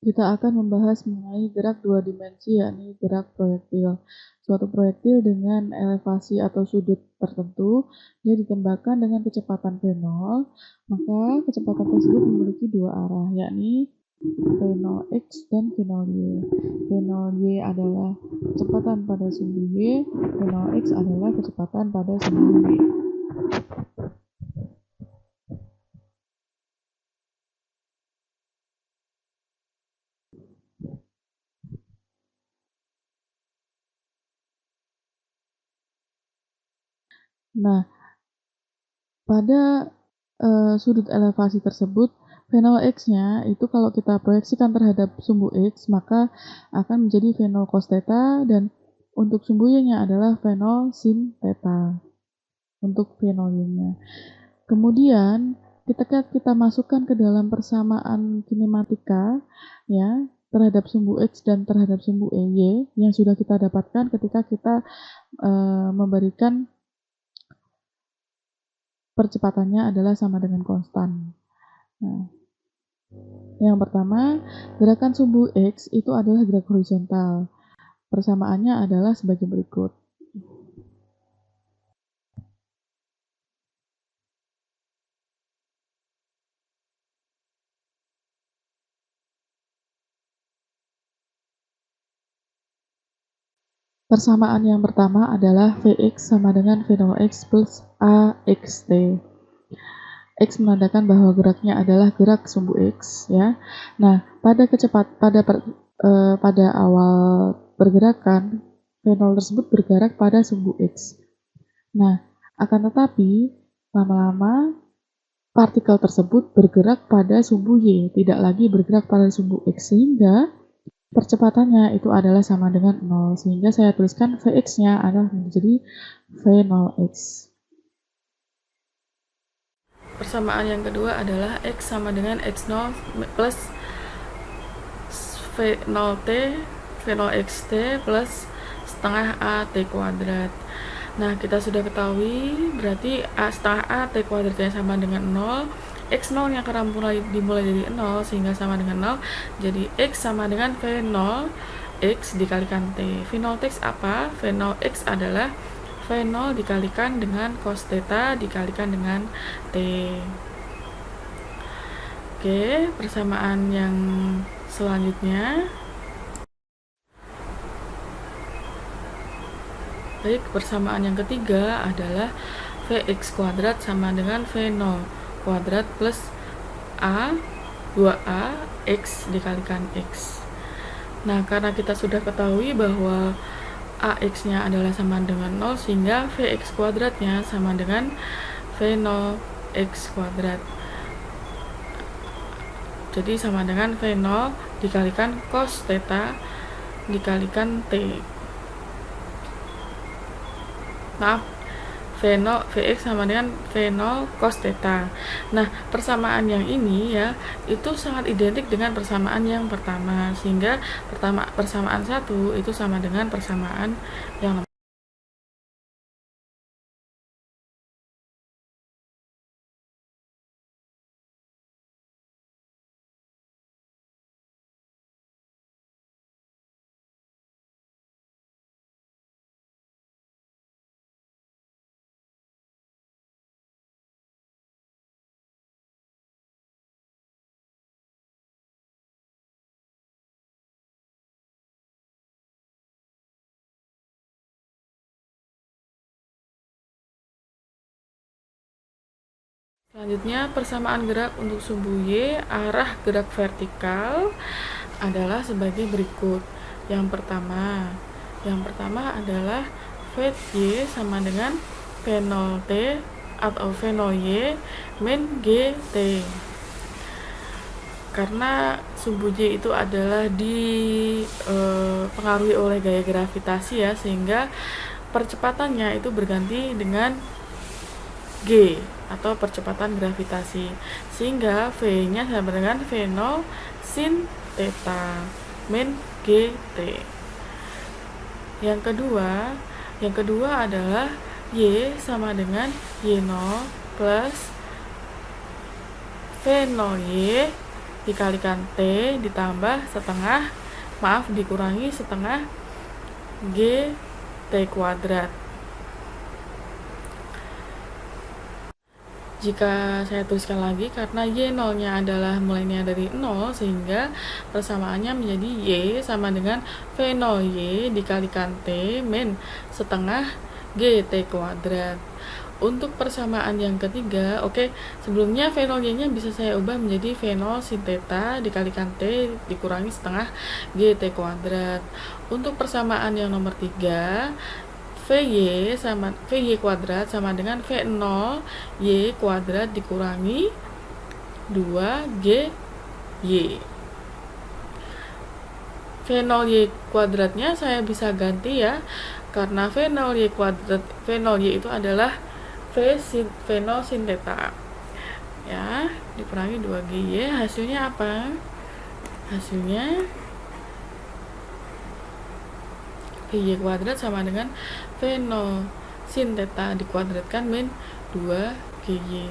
Kita akan membahas mengenai gerak dua dimensi, yakni gerak proyektil. Suatu proyektil dengan elevasi atau sudut tertentu, dia ditembakkan dengan kecepatan V0, maka kecepatan tersebut memiliki dua arah, yakni V0x dan V0y. V0y adalah kecepatan pada sumbu y, V0x adalah kecepatan pada sumbu y. Nah, pada sudut elevasi tersebut, V0x-nya itu kalau kita proyeksikan terhadap sumbu x, maka akan menjadi V0 cos theta, dan untuk sumbu y-nya adalah V0 sin theta untuk V0y-nya. Kemudian ketika kita masukkan ke dalam persamaan kinematika ya terhadap sumbu x dan terhadap sumbu y yang sudah kita dapatkan ketika kita memberikan percepatannya adalah sama dengan konstan. Nah, yang pertama, gerakan sumbu x itu adalah gerak horizontal. Persamaannya adalah sebagai berikut. Persamaan yang pertama adalah Vx sama dengan V0x plus AXT. X menandakan bahwa geraknya adalah gerak sumbu X ya. Nah, pada awal pergerakan V0 tersebut bergerak pada sumbu X. Nah, akan tetapi lama-lama partikel tersebut bergerak pada sumbu Y, tidak lagi bergerak pada sumbu X, sehingga percepatannya itu adalah sama dengan 0, sehingga saya tuliskan Vx-nya adalah menjadi V0x. Persamaan yang kedua adalah X sama dengan X0 plus V0t, V0xt plus setengah AT kuadrat. Nah, kita sudah ketahui berarti A setengah AT kuadratnya sama dengan 0. X0 yang karena dimulai dari 0 sehingga sama dengan 0. Jadi X sama dengan V0 X dikalikan T. V0x apa? V0x adalah V0 dikalikan dengan cos theta dikalikan dengan T. Oke, persamaan yang selanjutnya. Baik, persamaan yang ketiga adalah Vx kuadrat sama dengan V0 kuadrat plus A 2A X dikalikan X. Nah, karena kita sudah ketahui bahwa AX-nya adalah sama dengan 0, sehingga Vx kuadratnya sama dengan V0 X kuadrat. Jadi sama dengan V0 dikalikan cos theta dikalikan T. Maaf, Vx sama dengan V0 cos theta. Nah, persamaan yang ini ya itu sangat identik dengan persamaan yang pertama, sehingga persamaan 1 itu sama dengan persamaan yang Selanjutnya, persamaan gerak untuk sumbu Y, arah gerak vertikal adalah sebagai berikut. Yang pertama adalah Vy sama dengan V0t atau V0y min GT. Karena sumbu Y itu adalah dipengaruhi oleh gaya gravitasi ya, sehingga percepatannya itu berganti dengan G atau percepatan gravitasi, sehingga V-nya sama dengan V0 sin theta min GT. Yang kedua adalah Y sama dengan Y0 plus V0Y dikalikan T ditambah setengah, dikurangi setengah G T kuadrat. Jika saya tuliskan lagi, karena Y 0-nya adalah mulainya dari 0, sehingga persamaannya menjadi Y sama dengan V0Y dikalikan T min setengah GT kuadrat. Untuk persamaan yang ketiga, sebelumnya V0Y-nya bisa saya ubah menjadi V0 sin theta dikalikan T dikurangi setengah GT kuadrat. Untuk persamaan yang nomor 3, VY kuadrat sama dengan V0 Y kuadrat dikurangi 2GY. V0 Y kuadratnya saya bisa ganti ya, karena V0 Y itu adalah V0 sin theta ya, dikurangi 2GY. Hasilnya apa? Hasilnya VY kuadrat sama dengan V0 sin theta dikuadratkan min 2GY.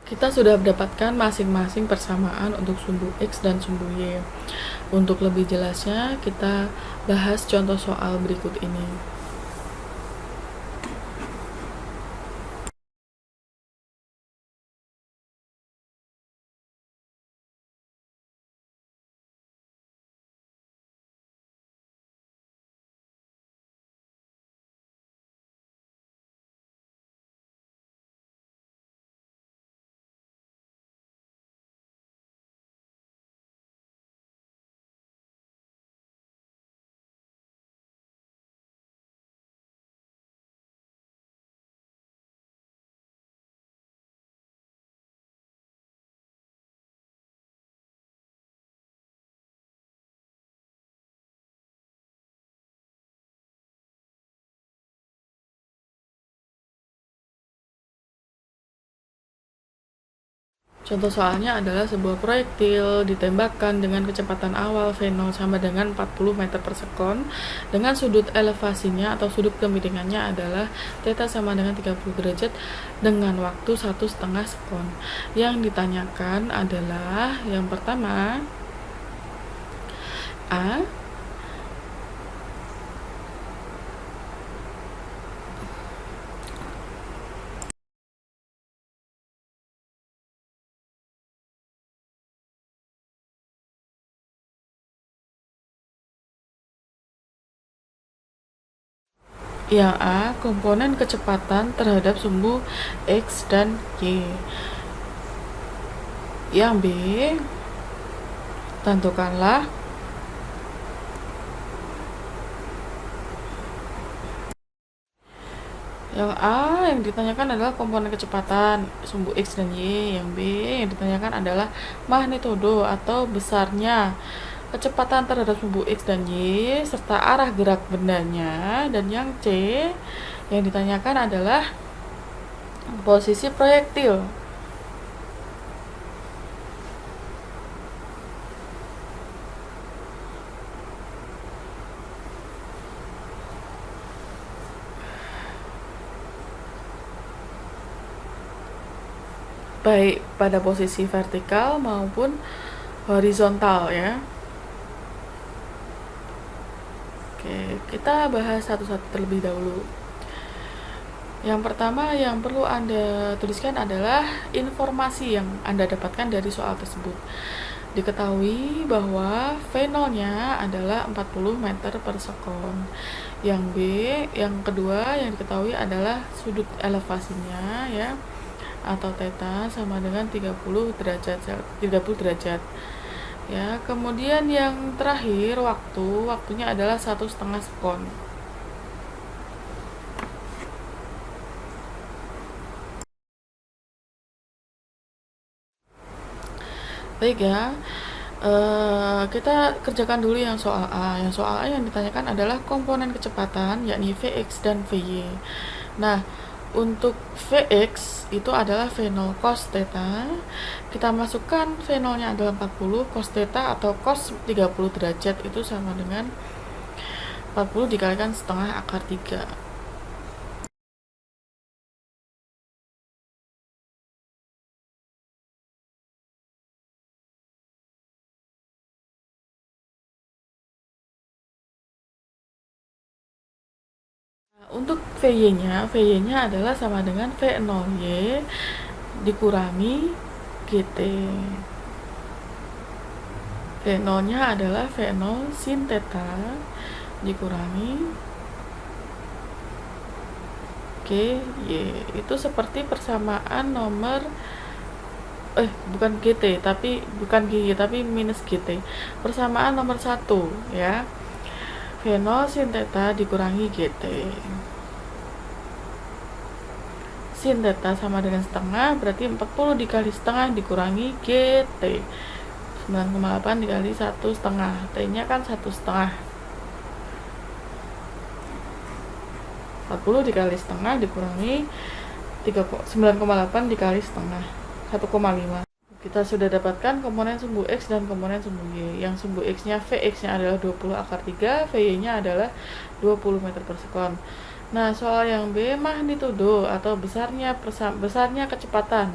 Kita sudah mendapatkan masing-masing persamaan untuk sumbu X dan sumbu Y. Untuk lebih jelasnya, kita bahas contoh soal berikut ini. Contoh soalnya adalah sebuah proyektil ditembakkan dengan kecepatan awal V0 sama dengan 40 meter per sekon dengan sudut elevasinya atau sudut kemiringannya adalah theta sama dengan 30 derajat dengan waktu 1,5 sekon. Yang ditanyakan adalah yang pertama A. Yang A, komponen kecepatan terhadap sumbu X dan Y. Yang B, tentukanlah yang A yang ditanyakan adalah komponen kecepatan sumbu X dan Y. Yang B yang ditanyakan adalah magnitudo atau besarnya kecepatan terhadap sumbu X dan Y serta arah gerak bendanya. Dan yang C yang ditanyakan adalah posisi proyektil. Baik pada posisi vertikal maupun horizontal ya. Oke, kita bahas satu-satu terlebih dahulu. Yang pertama yang perlu Anda tuliskan adalah informasi yang Anda dapatkan dari soal tersebut. Diketahui bahwa V0-nya adalah 40 meter per sekon. Yang B, yang kedua yang diketahui adalah sudut elevasinya ya, atau theta sama dengan 30 derajat. Ya, kemudian yang terakhir waktunya adalah 1,5 sekon. Baik ya, kita kerjakan dulu yang soal A. Yang soal A yang ditanyakan adalah komponen kecepatan yakni Vx dan Vy. Nah, Untuk Vx itu adalah V0 cos theta. Kita masukkan V0-nya adalah 40, cos theta atau cos 30 derajat itu sama dengan 40 dikalikan setengah akar 3. Untuk VY-nya adalah sama dengan V0Y dikurangi GT. V0-nya adalah V0 sin theta dikurangi GY. Itu seperti persamaan nomor bukan GT tapi bukan GY tapi minus GT. Persamaan nomor 1 ya. V0 sin theta dikurangi GT. Sin theta sama dengan setengah, berarti 40 dikali setengah dikurangi GT. 9,8 dikali 1 setengah. T-nya kan 1 setengah. 40 dikali setengah dikurangi 9,8 dikali setengah 1,5. Kita sudah dapatkan komponen sumbu X dan komponen sumbu Y. Yang sumbu X-nya Vx-nya adalah 20 akar 3, Vy-nya adalah 20 meter per sekon. Nah, soal yang B magnitudo atau besarnya kecepatan.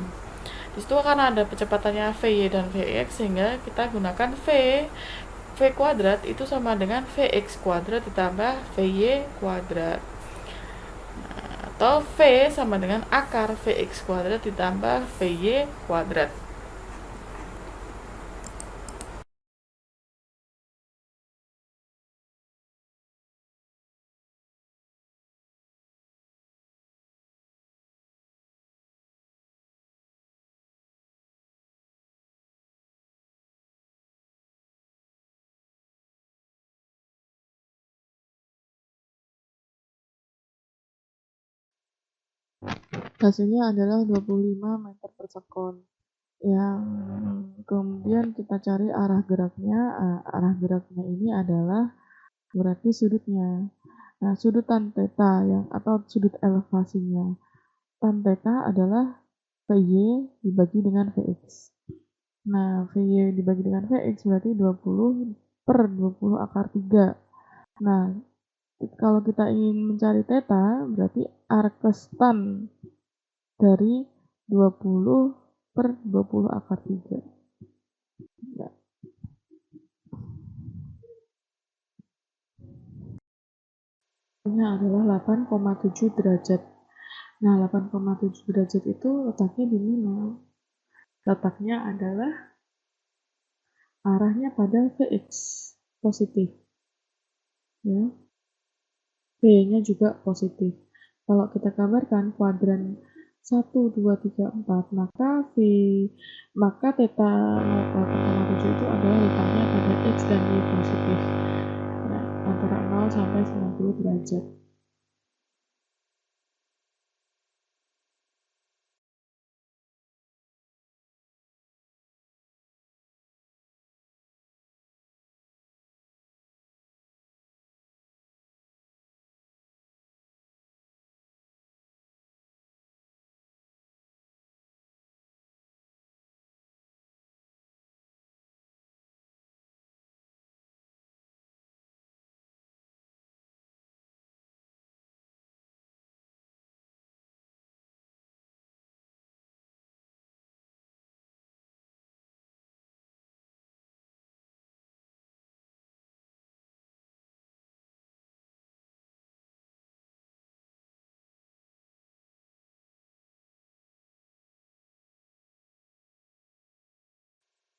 Di situ akan ada kecepatannya Vy dan Vx sehingga kita gunakan V kuadrat itu sama dengan Vx kuadrat ditambah Vy kuadrat. Atau V sama dengan akar Vx kuadrat ditambah Vy kuadrat. Hasilnya adalah 25 meter per sekon. Yang kemudian kita cari arah geraknya. Arah geraknya ini adalah berarti sudutnya. Nah, sudut tan theta atau sudut elevasinya. Tan theta adalah Vy dibagi dengan Vx. Nah, Vy dibagi dengan Vx berarti 20 per 20 akar 3. Nah, kalau kita ingin mencari theta, berarti arcus tan dari 20 per 20 akar 3. Nah, ini adalah 8,7 derajat. Nah, 8,7 derajat itu letaknya di mana? Letaknya adalah arahnya pada Vx positif. Ya. V-nya juga positif. Kalau kita gambarkan kuadran 1, 2, 3, 4, maka theta 8,7 itu adalah letaknya pada X dan Y positif. Nah, antara 0 sampai 90 derajat.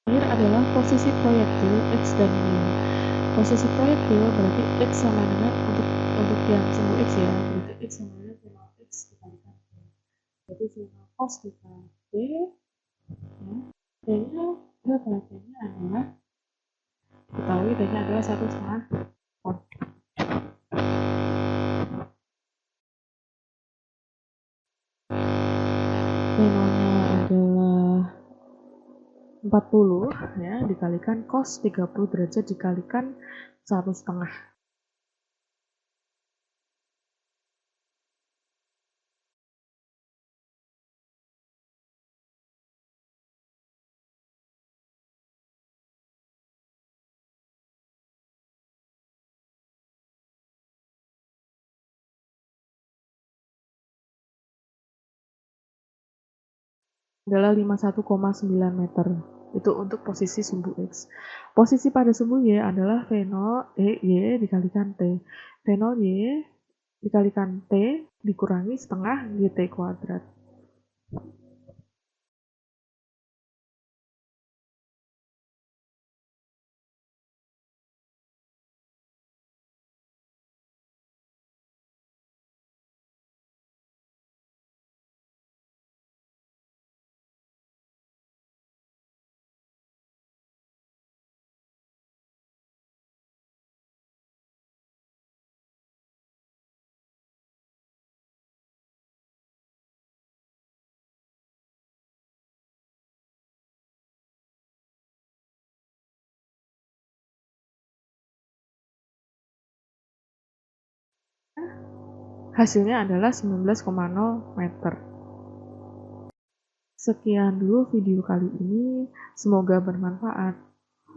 Terakhir adalah posisi proyektil X dan Y. Posisi proyektil berarti X sama dengan untuk yang sumbu X ya, berarti X sama dengan V0 X dikalikan V. Jadi V0 cos dikalikan V, ya. D-nya berapa? D-nya adalah ketahui D-nya adalah 1,5 ton. V0-nya adalah 40 ya, dikalikan cos 30 derajat dikalikan 1,5. adalah 51,9 meter. Itu untuk posisi sumbu X. Posisi pada sumbu Y adalah fenol Y dikalikan T. Fenol Y dikalikan T dikurangi setengah GT kuadrat. Hasilnya adalah 19,0 meter. Sekian dulu video kali ini, semoga bermanfaat.